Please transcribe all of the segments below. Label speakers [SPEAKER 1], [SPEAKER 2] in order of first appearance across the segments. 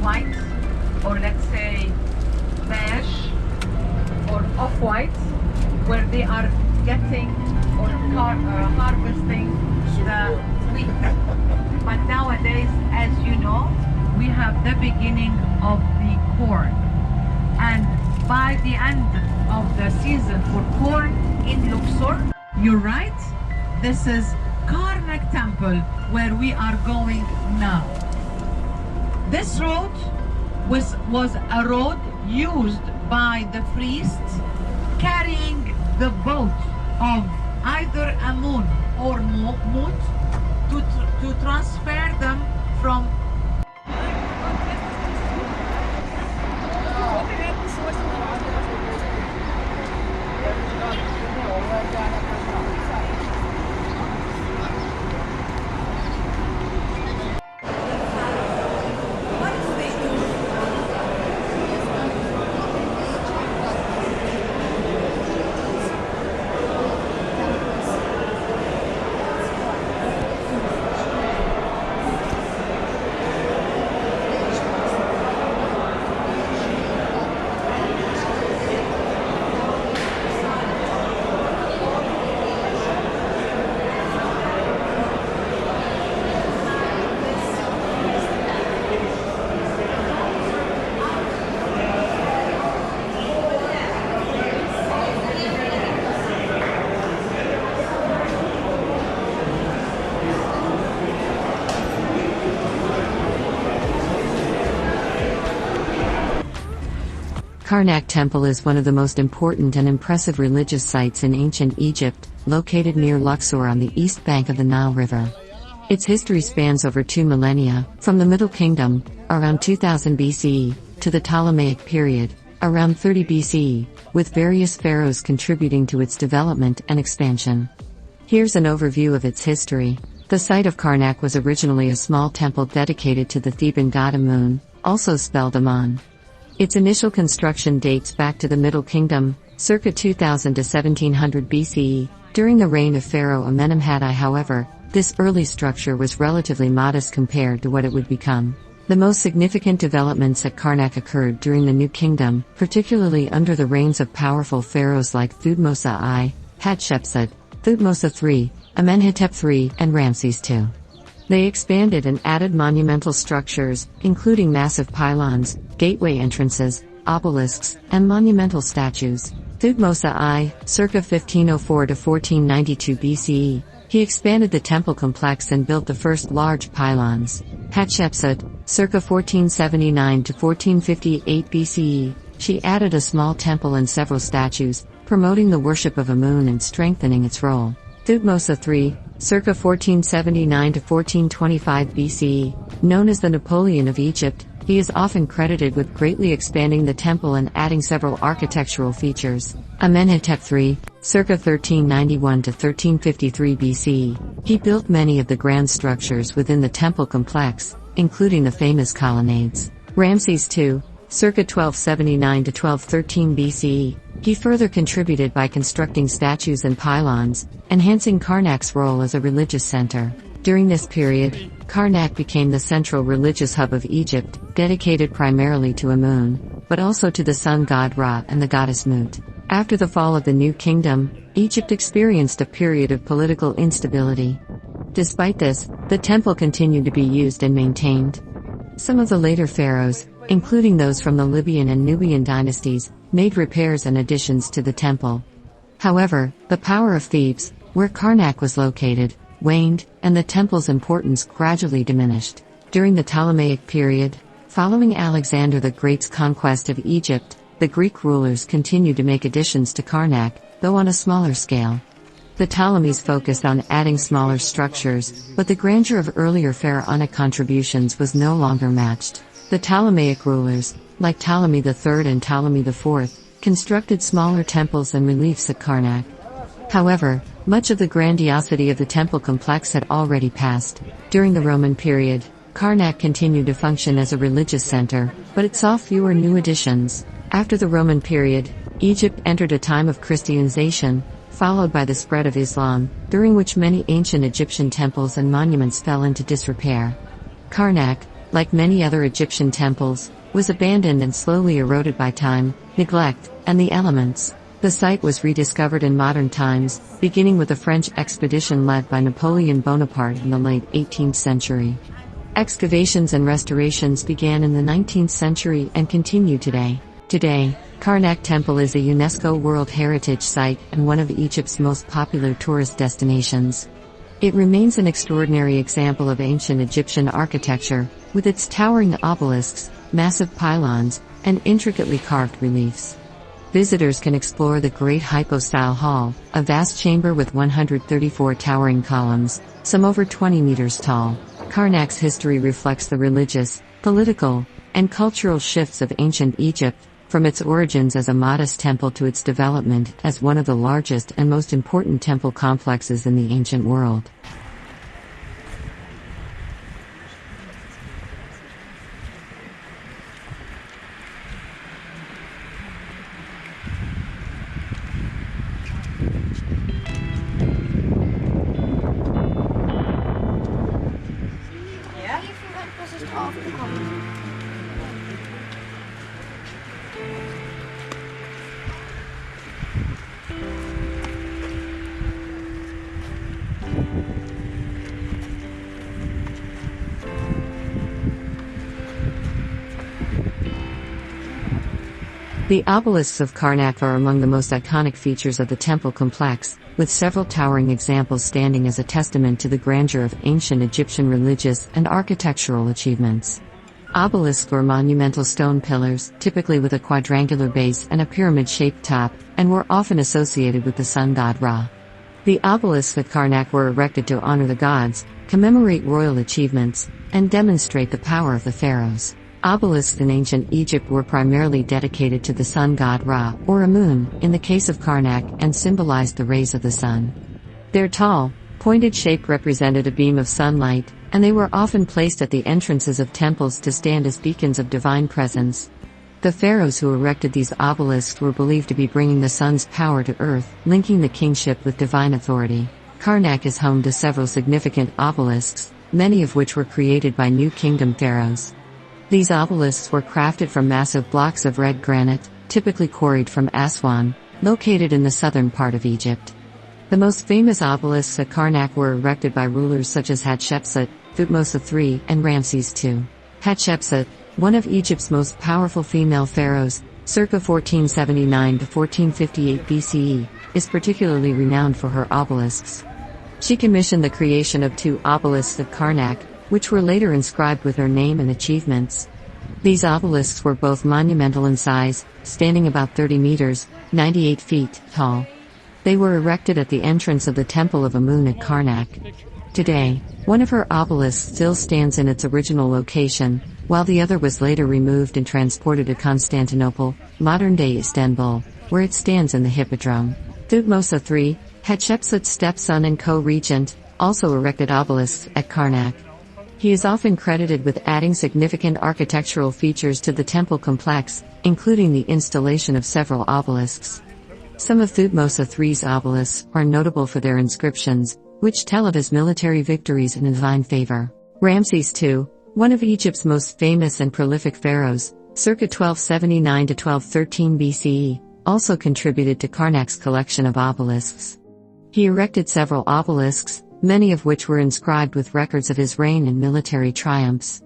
[SPEAKER 1] white, or let's say beige, or off-white, where they are getting or harvesting the wheat. But nowadays, as you know, we have the beginning of the corn. And by the end of the season for corn in Luxor, you're right, this is Karnak Temple where we are going now. This road was a road used by the priests carrying the boat of either Amun or Mut to transfer them from
[SPEAKER 2] Karnak Temple is one of the most important and impressive religious sites in ancient Egypt, located near Luxor on the east bank of the Nile River. Its history spans over 2 millennia, from the Middle Kingdom, around 2000 BCE, to the Ptolemaic period, around 30 BCE, with various pharaohs contributing to its development and expansion. Here's an overview of its history. The site of Karnak was originally a small temple dedicated to the Theban god Amun, also spelled Amon. Its initial construction dates back to the Middle Kingdom, circa 2000 to 1700 BCE. During the reign of Pharaoh Amenemhat I, however, this early structure was relatively modest compared to what it would become. The most significant developments at Karnak occurred during the New Kingdom, particularly under the reigns of powerful pharaohs like Thutmose I, Hatshepsut, Thutmose III, Amenhotep III, and Ramses II. They expanded and added monumental structures, including massive pylons, gateway entrances, obelisks, and monumental statues. Thutmose I, circa 1504 to 1492 BCE, he expanded the temple complex and built the first large pylons. Hatshepsut, circa 1479 to 1458 BCE, she added a small temple and several statues, promoting the worship of Amun and strengthening its role. Thutmose III, circa 1479 to 1425 BCE, known as the Napoleon of Egypt, he is often credited with greatly expanding the temple and adding several architectural features. Amenhotep III, circa 1391 to 1353 BCE, he built many of the grand structures within the temple complex, including the famous colonnades. Ramses II, circa 1279 to 1213 BCE, he further contributed by constructing statues and pylons, enhancing Karnak's role as a religious center. During this period, Karnak became the central religious hub of Egypt, dedicated primarily to Amun, but also to the sun god Ra and the goddess Mut. After the fall of the New Kingdom, Egypt experienced a period of political instability. Despite this, the temple continued to be used and maintained. Some of the later pharaohs, including those from the Libyan and Nubian dynasties, made repairs and additions to the temple. However, the power of Thebes, where Karnak was located, waned, and the temple's importance gradually diminished. During the Ptolemaic period, following Alexander the Great's conquest of Egypt, the Greek rulers continued to make additions to Karnak, though on a smaller scale. The Ptolemies focused on adding smaller structures, but the grandeur of earlier pharaonic contributions was no longer matched. The Ptolemaic rulers, like Ptolemy III and Ptolemy IV, constructed smaller temples and reliefs at Karnak. However, much of the grandiosity of the temple complex had already passed. During the Roman period, Karnak continued to function as a religious center, but it saw fewer new additions. After the Roman period, Egypt entered a time of Christianization, followed by the spread of Islam, during which many ancient Egyptian temples and monuments fell into disrepair. Karnak, like many other Egyptian temples, was abandoned and slowly eroded by time, neglect, and the elements. The site was rediscovered in modern times, beginning with a French expedition led by Napoleon Bonaparte in the late 18th century. Excavations and restorations began in the 19th century and continue today. Today, Karnak Temple is a UNESCO World Heritage Site and one of Egypt's most popular tourist destinations. It remains an extraordinary example of ancient Egyptian architecture, with its towering obelisks, massive pylons, and intricately carved reliefs. Visitors can explore the Great Hypostyle Hall, a vast chamber with 134 towering columns, some over 20 meters tall. Karnak's history reflects the religious, political, and cultural shifts of ancient Egypt, from its origins as a modest temple to its development as one of the largest and most important temple complexes in the ancient world. The obelisks of Karnak are among the most iconic features of the temple complex, with several towering examples standing as a testament to the grandeur of ancient Egyptian religious and architectural achievements. Obelisks were monumental stone pillars, typically with a quadrangular base and a pyramid-shaped top, and were often associated with the sun god Ra. The obelisks at Karnak were erected to honor the gods, commemorate royal achievements, and demonstrate the power of the pharaohs. Obelisks in ancient Egypt were primarily dedicated to the sun god Ra, or Amun, in the case of Karnak, and symbolized the rays of the sun. Their tall, pointed shape represented a beam of sunlight, and they were often placed at the entrances of temples to stand as beacons of divine presence. The pharaohs who erected these obelisks were believed to be bringing the sun's power to earth, linking the kingship with divine authority. Karnak is home to several significant obelisks, many of which were created by New Kingdom pharaohs. These obelisks were crafted from massive blocks of red granite, typically quarried from Aswan, located in the southern part of Egypt. The most famous obelisks at Karnak were erected by rulers such as Hatshepsut, Thutmose III, and Ramses II. Hatshepsut, one of Egypt's most powerful female pharaohs, circa 1479 to 1458 BCE, is particularly renowned for her obelisks. She commissioned the creation of 2 obelisks at Karnak, which were later inscribed with her name and achievements. These obelisks were both monumental in size, standing about 30 meters, 98 feet, tall. They were erected at the entrance of the Temple of Amun at Karnak. Today, one of her obelisks still stands in its original location, while the other was later removed and transported to Constantinople, modern-day Istanbul, where it stands in the Hippodrome. Thutmose III, Hatshepsut's stepson and co-regent, also erected obelisks at Karnak. He is often credited with adding significant architectural features to the temple complex, including the installation of several obelisks. Some of Thutmose III's obelisks are notable for their inscriptions, which tell of his military victories and divine favor. Ramses II, one of Egypt's most famous and prolific pharaohs, circa 1279 to 1213 BCE, also contributed to Karnak's collection of obelisks. He erected several obelisks, many of which were inscribed with records of his reign and military triumphs.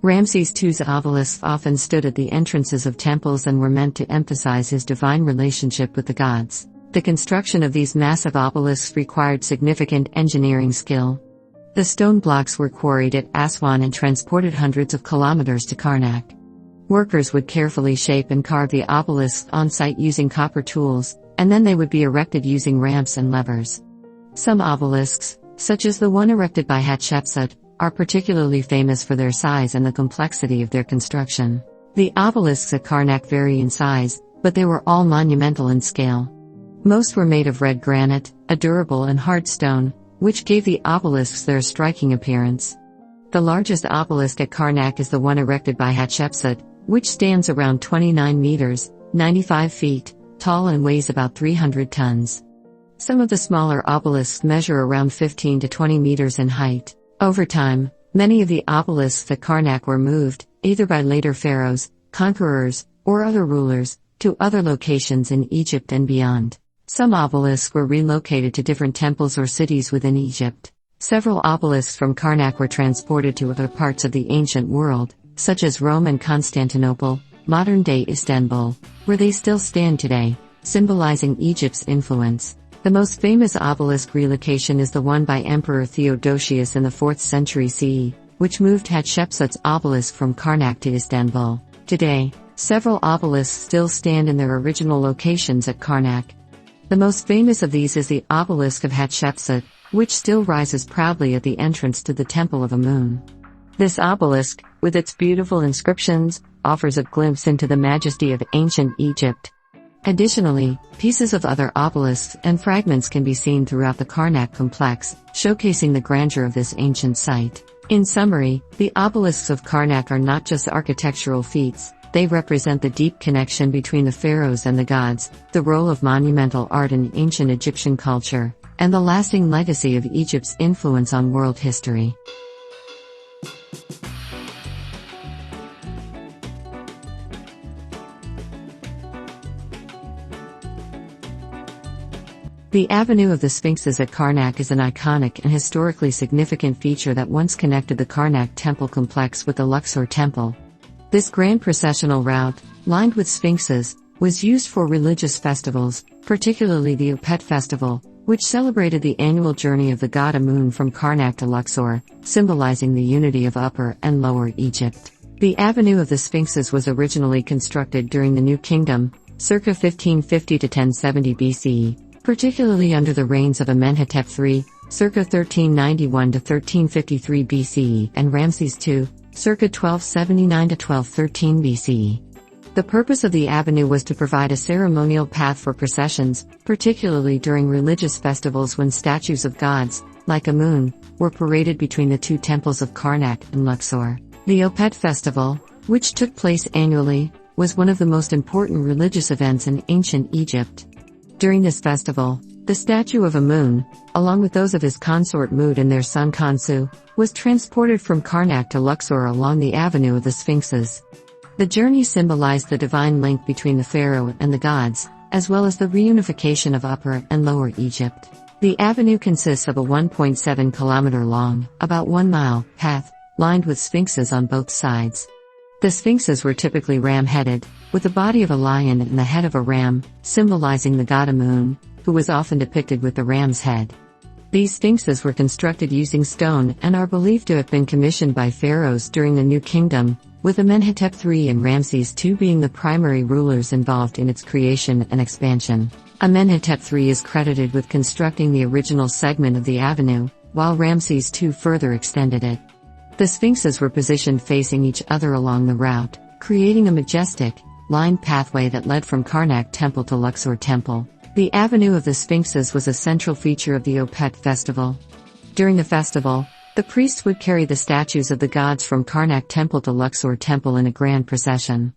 [SPEAKER 2] Ramses II's obelisks often stood at the entrances of temples and were meant to emphasize his divine relationship with the gods. The construction of these massive obelisks required significant engineering skill. The stone blocks were quarried at Aswan and transported hundreds of kilometers to Karnak. Workers would carefully shape and carve the obelisks on-site using copper tools, and then they would be erected using ramps and levers. Some obelisks, such as the one erected by Hatshepsut, are particularly famous for their size and the complexity of their construction. The obelisks at Karnak vary in size, but they were all monumental in scale. Most were made of red granite, a durable and hard stone, which gave the obelisks their striking appearance. The largest obelisk at Karnak is the one erected by Hatshepsut, which stands around 29 meters, 95 feet, tall and weighs about 300 tons. Some of the smaller obelisks measure around 15 to 20 meters in height. Over time, Many of the obelisks at Karnak were moved, either by later pharaohs, conquerors, or other rulers, to other locations in Egypt and beyond. Some obelisks were relocated to different temples or cities within Egypt. Several obelisks from Karnak were transported to other parts of the ancient world, such as Rome and Constantinople, modern-day Istanbul, where they still stand today, symbolizing Egypt's influence. The most famous obelisk relocation is the one by Emperor Theodosius in the 4th century CE, which moved Hatshepsut's obelisk from Karnak to Istanbul. Today, several obelisks still stand in their original locations at Karnak. The most famous of these is the obelisk of Hatshepsut, which still rises proudly at the entrance to the Temple of Amun. This obelisk, with its beautiful inscriptions, offers a glimpse into the majesty of ancient Egypt. Additionally, pieces of other obelisks and fragments can be seen throughout the Karnak complex, showcasing the grandeur of this ancient site. In summary, the obelisks of Karnak are not just architectural feats, they represent the deep connection between the pharaohs and the gods, the role of monumental art in ancient Egyptian culture, and the lasting legacy of Egypt's influence on world history. The Avenue of the Sphinxes at Karnak is an iconic and historically significant feature that once connected the Karnak temple complex with the Luxor temple. This grand processional route, lined with sphinxes, was used for religious festivals, particularly the Opet festival, which celebrated the annual journey of the god Amun from Karnak to Luxor, symbolizing the unity of Upper and Lower Egypt. The Avenue of the Sphinxes was originally constructed during the New Kingdom, circa 1550 to 1070 BCE. Particularly under the reigns of Amenhotep III, circa 1391 to 1353 BCE, and Ramses II, circa 1279 to 1213 BCE. The purpose of the avenue was to provide a ceremonial path for processions, particularly during religious festivals when statues of gods, like Amun, were paraded between the two temples of Karnak and Luxor. The Opet festival, which took place annually, was one of the most important religious events in ancient Egypt. During this festival, the statue of Amun, along with those of his consort Mut and their son Khonsu, was transported from Karnak to Luxor along the Avenue of the Sphinxes. The journey symbolized the divine link between the pharaoh and the gods, as well as the reunification of Upper and Lower Egypt. The avenue consists of a 1.7-kilometer long, about 1 mile, path, lined with sphinxes on both sides. The sphinxes were typically ram-headed, with the body of a lion and the head of a ram, symbolizing the god Amun, who was often depicted with the ram's head. These sphinxes were constructed using stone and are believed to have been commissioned by pharaohs during the New Kingdom, with Amenhotep III and Ramses II being the primary rulers involved in its creation and expansion. Amenhotep III is credited with constructing the original segment of the avenue, while Ramses II further extended it. The sphinxes were positioned facing each other along the route, creating a majestic, lined pathway that led from Karnak Temple to Luxor Temple. The Avenue of the Sphinxes was a central feature of the Opet festival. During the festival, the priests would carry the statues of the gods from Karnak Temple to Luxor Temple in a grand procession.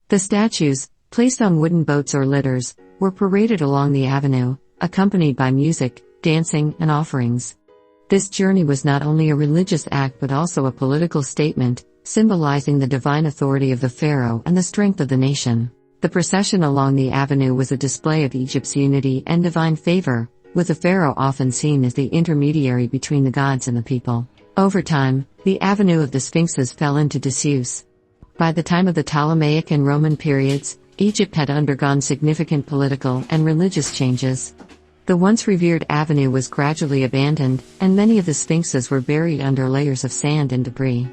[SPEAKER 2] The statues, placed on wooden boats or litters, were paraded along the avenue, accompanied by music, dancing, and offerings. This journey was not only a religious act but also a political statement, symbolizing the divine authority of the pharaoh and the strength of the nation. The procession along the avenue was a display of Egypt's unity and divine favor, with the pharaoh often seen as the intermediary between the gods and the people. Over time, the Avenue of the Sphinxes fell into disuse. By the time of the Ptolemaic and Roman periods, Egypt had undergone significant political and religious changes. The once revered avenue was gradually abandoned, and many of the sphinxes were buried under layers of sand and debris.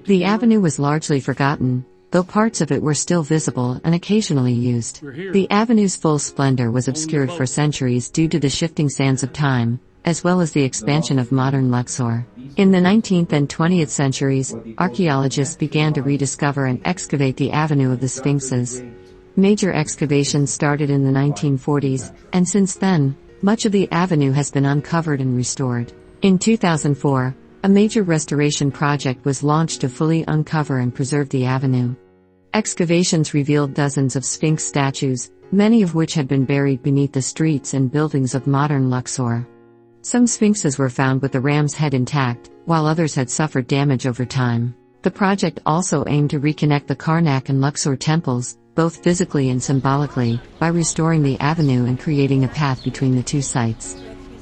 [SPEAKER 2] The avenue was largely forgotten, though parts of it were still visible and occasionally used. The avenue's full splendor was obscured for centuries due to the shifting sands of time, as well as the expansion of modern Luxor. In the 19th and 20th centuries, archaeologists began to rediscover and excavate the Avenue of the Sphinxes. Major excavations started in the 1940s, and since then, much of the avenue has been uncovered and restored. In 2004, a major restoration project was launched to fully uncover and preserve the avenue. Excavations revealed dozens of Sphinx statues, many of which had been buried beneath the streets and buildings of modern Luxor. Some sphinxes were found with the ram's head intact, while others had suffered damage over time. The project also aimed to reconnect the Karnak and Luxor temples, both physically and symbolically, by restoring the avenue and creating a path between the two sites.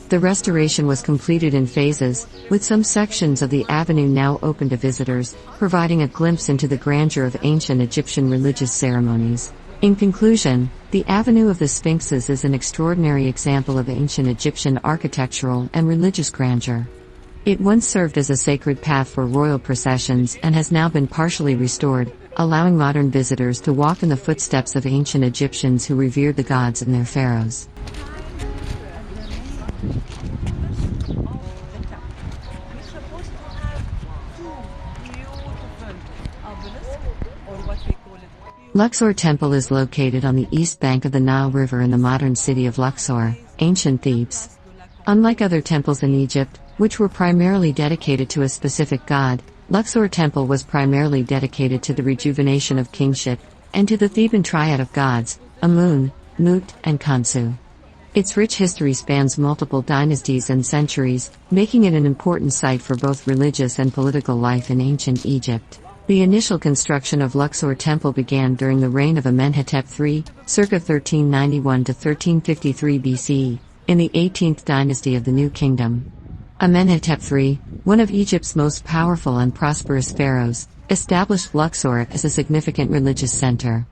[SPEAKER 2] The restoration was completed in phases, with some sections of the avenue now open to visitors, providing a glimpse into the grandeur of ancient Egyptian religious ceremonies. In conclusion, the Avenue of the Sphinxes is an extraordinary example of ancient Egyptian architectural and religious grandeur. It once served as a sacred path for royal processions and has now been partially restored, allowing modern visitors to walk in the footsteps of ancient Egyptians who revered the gods and their pharaohs. Luxor Temple is located on the east bank of the Nile River in the modern city of Luxor, ancient Thebes. Unlike other temples in Egypt, which were primarily dedicated to a specific god, Luxor Temple was primarily dedicated to the rejuvenation of kingship, and to the Theban triad of gods, Amun, Mut, and Khonsu. Its rich history spans multiple dynasties and centuries, making it an important site for both religious and political life in ancient Egypt. The initial construction of Luxor Temple began during the reign of Amenhotep III, circa 1391 to 1353 BCE, in the 18th dynasty of the New Kingdom. Amenhotep III, one of Egypt's most powerful and prosperous pharaohs, established Luxor as a significant religious center.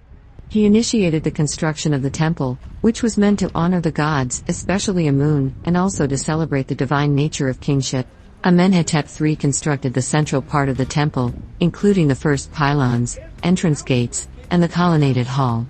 [SPEAKER 2] He initiated the construction of the temple, which was meant to honor the gods, especially Amun, and also to celebrate the divine nature of kingship. Amenhotep III constructed the central part of the temple, including the first pylons, entrance gates, and the colonnaded hall.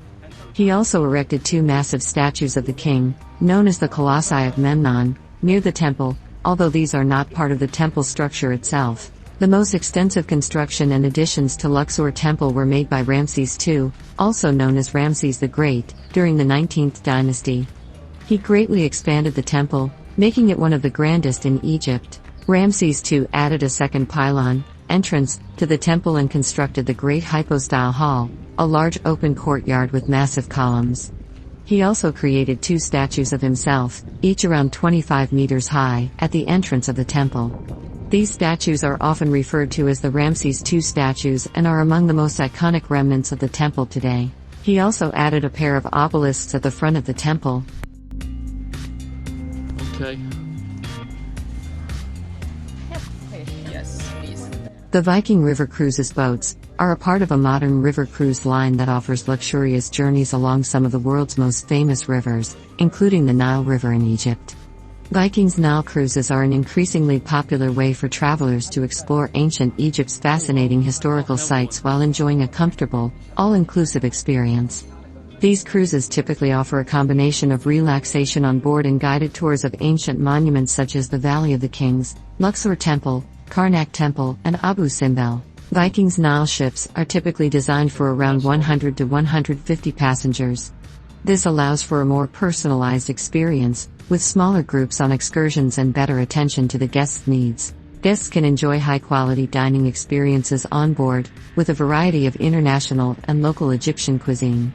[SPEAKER 2] He also erected two massive statues of the king, known as the Colossi of Memnon, near the temple, although these are not part of the temple structure itself. The most extensive construction and additions to Luxor Temple were made by Ramses II, also known as Ramses the Great, during the 19th dynasty. He greatly expanded the temple, making it one of the grandest in Egypt. Ramses II added a second pylon, entrance, to the temple and constructed the Great Hypostyle Hall, a large open courtyard with massive columns. He also created two statues of himself, each around 25 meters high, at the entrance of the temple. These statues are often referred to as the Ramses II statues and are among the most iconic remnants of the temple today. He also added a pair of obelisks at the front of the temple.
[SPEAKER 3] Okay.
[SPEAKER 2] The Viking river cruises boats are a part of a modern river cruise line that offers luxurious journeys along some of the world's most famous rivers, including the Nile River in Egypt. Viking's Nile cruises are an increasingly popular way for travelers to explore ancient Egypt's fascinating historical sites while enjoying a comfortable, all-inclusive experience. These cruises typically offer a combination of relaxation on board and guided tours of ancient monuments such as the Valley of the Kings, Luxor Temple, Karnak Temple, and Abu Simbel. Viking's Nile ships are typically designed for around 100 to 150 passengers. This allows for a more personalized experience, with smaller groups on excursions and better attention to the guests' needs. Guests can enjoy high-quality dining experiences on board, with a variety of international and local Egyptian cuisine.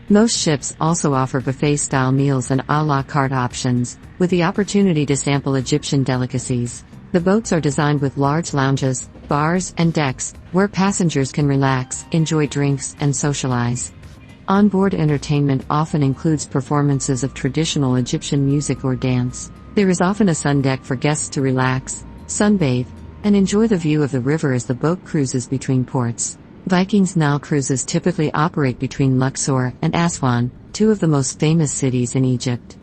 [SPEAKER 2] Most ships also offer buffet-style meals and à la carte options, with the opportunity to sample Egyptian delicacies. The boats are designed with large lounges, bars, and decks, where passengers can relax, enjoy drinks, and socialize. Onboard entertainment often includes performances of traditional Egyptian music or dance. There is often a sun deck for guests to relax, sunbathe, and enjoy the view of the river as the boat cruises between ports. Viking's Nile cruises typically operate between Luxor and Aswan, two of the most famous cities in Egypt.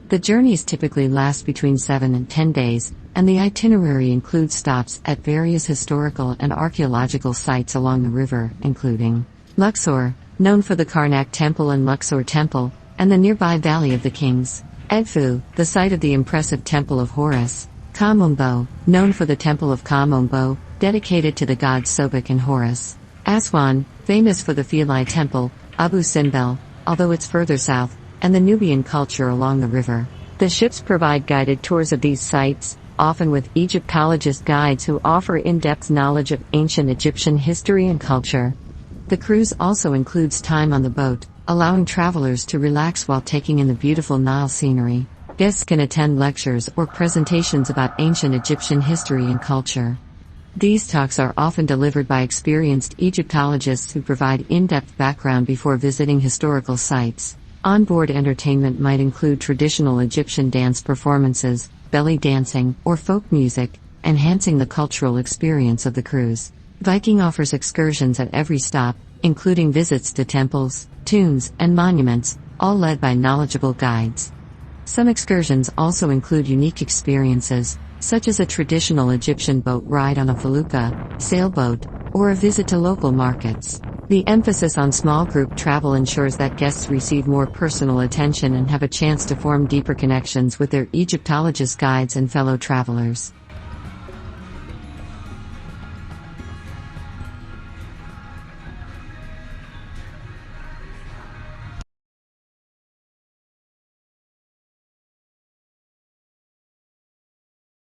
[SPEAKER 2] The journeys typically last between 7 and 10 days, and the itinerary includes stops at various historical and archaeological sites along the river, including Luxor, known for the Karnak Temple and Luxor Temple, and the nearby Valley of the Kings; Edfu, the site of the impressive Temple of Horus; Kamombo, known for the Temple of Kamombo, dedicated to the gods Sobek and Horus; Aswan, famous for the Philae Temple; Abu Simbel, although it's further south, and the Nubian culture along the river. The ships provide guided tours of these sites, often with Egyptologist guides who offer in-depth knowledge of ancient Egyptian history and culture. The cruise also includes time on the boat, allowing travelers to relax while taking in the beautiful Nile scenery. Guests can attend lectures or presentations about ancient Egyptian history and culture. These talks are often delivered by experienced Egyptologists who provide in-depth background before visiting historical sites. Onboard entertainment might include traditional Egyptian dance performances, belly dancing, or folk music, enhancing the cultural experience of the cruise. Viking offers excursions at every stop, including visits to temples, tombs, and monuments, all led by knowledgeable guides. Some excursions also include unique experiences, such as a traditional Egyptian boat ride on a felucca, sailboat, or a visit to local markets. The emphasis on small group travel ensures that guests receive more personal attention and have a chance to form deeper connections with their Egyptologist guides and fellow travelers.